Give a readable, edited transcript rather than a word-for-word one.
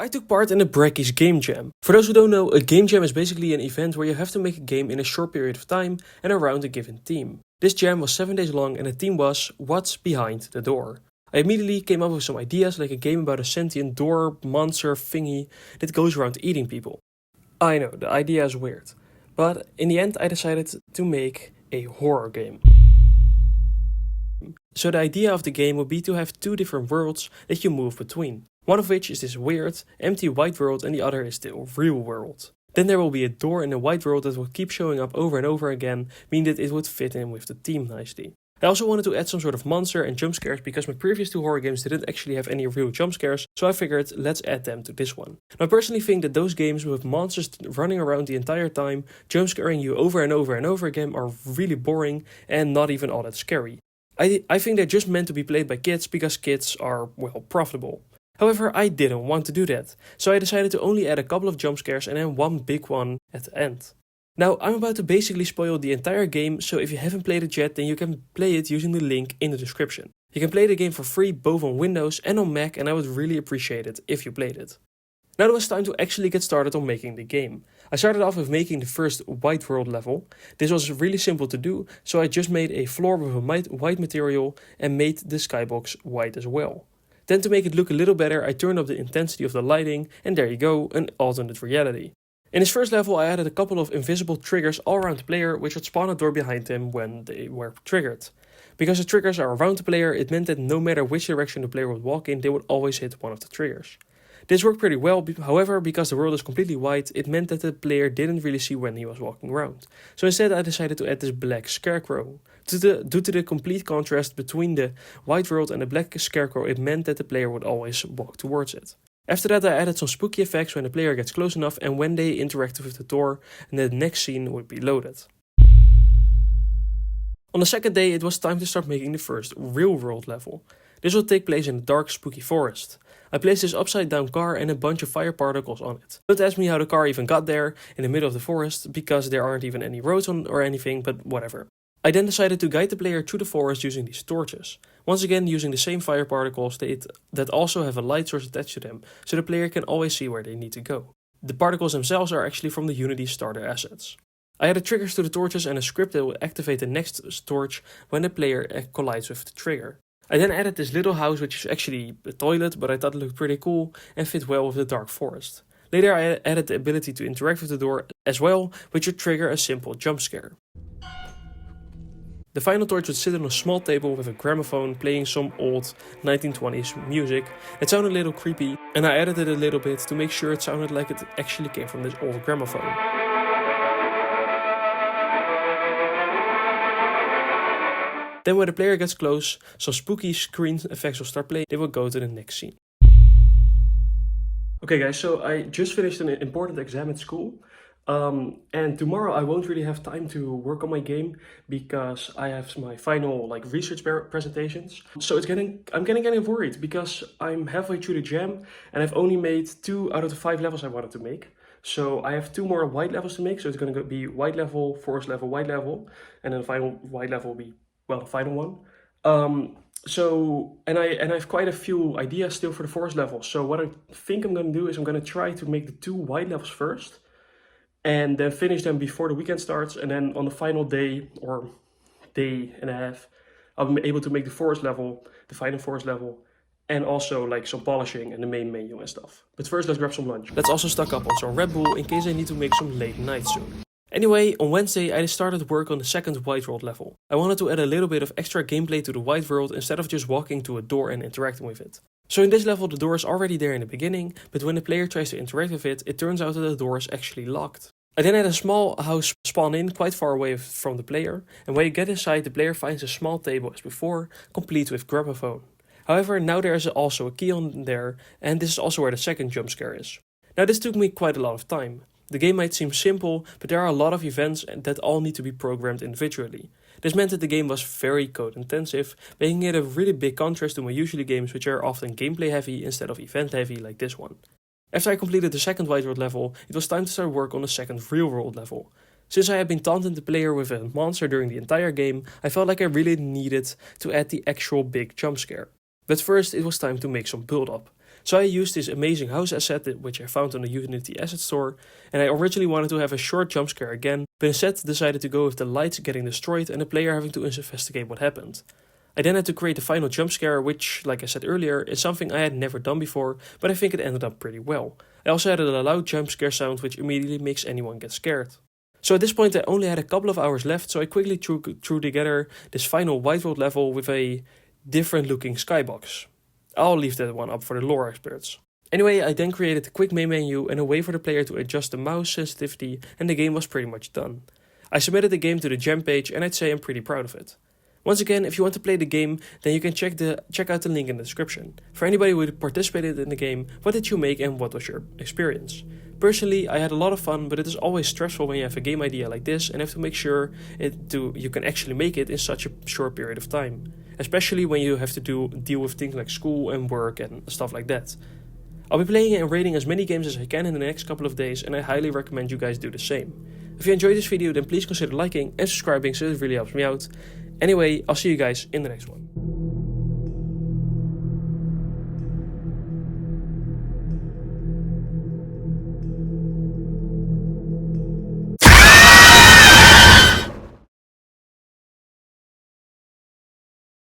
I took part in the Brackeys Game Jam. For those who don't know, a Game Jam is basically an event where you have to make a game in a short period of time and around a given theme. This jam was 7 days long and the theme was What's Behind the Door. I immediately came up with some ideas like a game about a sentient door monster thingy that goes around eating people. I know, the idea is weird, but in the end I decided to make a horror game. So the idea of the game would be to have two different worlds that you move between. One of which is this weird, empty white world and the other is the real world. Then there will be a door in the white world that will keep showing up over and over again, meaning that it would fit in with the theme nicely. I also wanted to add some sort of monster and jump scares because my previous two horror games didn't actually have any real jump scares, so I figured let's add them to this one. Now I personally think that those games with monsters running around the entire time, jump scaring you over and over and over again are really boring and not even all that scary. I think they're just meant to be played by kids because kids are, well, profitable. However, I didn't want to do that, so I decided to only add a couple of jump scares and then one big one at the end. Now, I'm about to basically spoil the entire game, so if you haven't played it yet, then you can play it using the link in the description. You can play the game for free both on Windows and on Mac, and I would really appreciate it if you played it. Now it was time to actually get started on making the game. I started off with making the first white world level. This was really simple to do, so I just made a floor with a white material and made the skybox white as well. Then to make it look a little better, I turned up the intensity of the lighting, and there you go, an alternate reality. In this first level I added a couple of invisible triggers all around the player which would spawn a door behind them when they were triggered. Because the triggers are around the player, it meant that no matter which direction the player would walk in, they would always hit one of the triggers. This worked pretty well, however, because the world is completely white, it meant that the player didn't really see when he was walking around. So instead I decided to add this black scarecrow. Due to the complete contrast between the white world and the black scarecrow, it meant that the player would always walk towards it. After that I added some spooky effects when the player gets close enough and when they interact with the door, and the next scene would be loaded. On the second day it was time to start making the first real world level. This will take place in a dark spooky forest. I placed this upside down car and a bunch of fire particles on it. Don't ask me how the car even got there in the middle of the forest because there aren't even any roads on or anything, but whatever. I then decided to guide the player through the forest using these torches. Once again using the same fire particles that also have a light source attached to them, so the player can always see where they need to go. The particles themselves are actually from the Unity starter assets. I added triggers to the torches and a script that will activate the next torch when the player collides with the trigger. I then added this little house which is actually a toilet, but I thought it looked pretty cool and fit well with the dark forest. Later I added the ability to interact with the door as well, which would trigger a simple jump scare. The final torch would sit on a small table with a gramophone playing some old 1920s music. It sounded a little creepy and I added it a little bit to make sure it sounded like it actually came from this old gramophone. Then when the player gets close, some spooky screen effects will start playing. They will go to the next scene. Okay guys, so I just finished an important exam at school. And tomorrow I won't really have time to work on my game because I have my final research presentations. So I'm getting worried because I'm halfway through the jam and I've only made 2 out of the 5 levels I wanted to make. So I have 2 more white levels to make. So it's going to be white level, forest level, white level, and then the final white level will be, well, the final one. And I have quite a few ideas still for the forest level. So what I think I'm going to do is I'm going to try to make the 2 white levels first and then finish them before the weekend starts, and then on the final day or day and a half I'll be able to make the final forest level, and also some polishing and the main menu and stuff. But first let's grab some lunch. Let's also stock up on some Red Bull in case I need to make some late night soon. Anyway, on Wednesday I started work on the second white world level. I wanted to add a little bit of extra gameplay to the white world instead of just walking to a door and interacting with it. So in this level the door is already there in the beginning, but when the player tries to interact with it, it turns out that the door is actually locked. I then had a small house spawn in quite far away from the player, and when you get inside the player finds a small table as before, complete with gramophone. However, now there is also a key on there, and this is also where the second jump scare is. Now this took me quite a lot of time. The game might seem simple, but there are a lot of events that all need to be programmed individually. This meant that the game was very code intensive, making it a really big contrast to my usual games which are often gameplay heavy instead of event heavy like this one. After I completed the second white world level, it was time to start work on the second real world level. Since I had been taunting the player with a monster during the entire game, I felt like I really needed to add the actual big jump scare. But first it was time to make some build up. So I used this amazing house asset which I found on the Unity asset store, and I originally wanted to have a short jump scare again, but instead decided to go with the lights getting destroyed and the player having to investigate what happened. I then had to create the final jump scare, which, like I said earlier, is something I had never done before, but I think it ended up pretty well. I also added a loud jump scare sound which immediately makes anyone get scared. So at this point I only had a couple of hours left, so I quickly threw together this final White World level with a different looking skybox. I'll leave that one up for the lore experts. Anyway, I then created a quick main menu and a way for the player to adjust the mouse sensitivity, and the game was pretty much done. I submitted the game to the gem page and I'd say I'm pretty proud of it. Once again, if you want to play the game, then you can check out the link in the description. For anybody who participated in the game, what did you make and what was your experience? Personally, I had a lot of fun, but it is always stressful when you have a game idea like this and have to make sure you can actually make it in such a short period of time. Especially when you have to deal with things like school and work and stuff like that. I'll be playing and rating as many games as I can in the next couple of days, and I highly recommend you guys do the same. If you enjoyed this video, then please consider liking and subscribing, so it really helps me out. Anyway, I'll see you guys in the next one.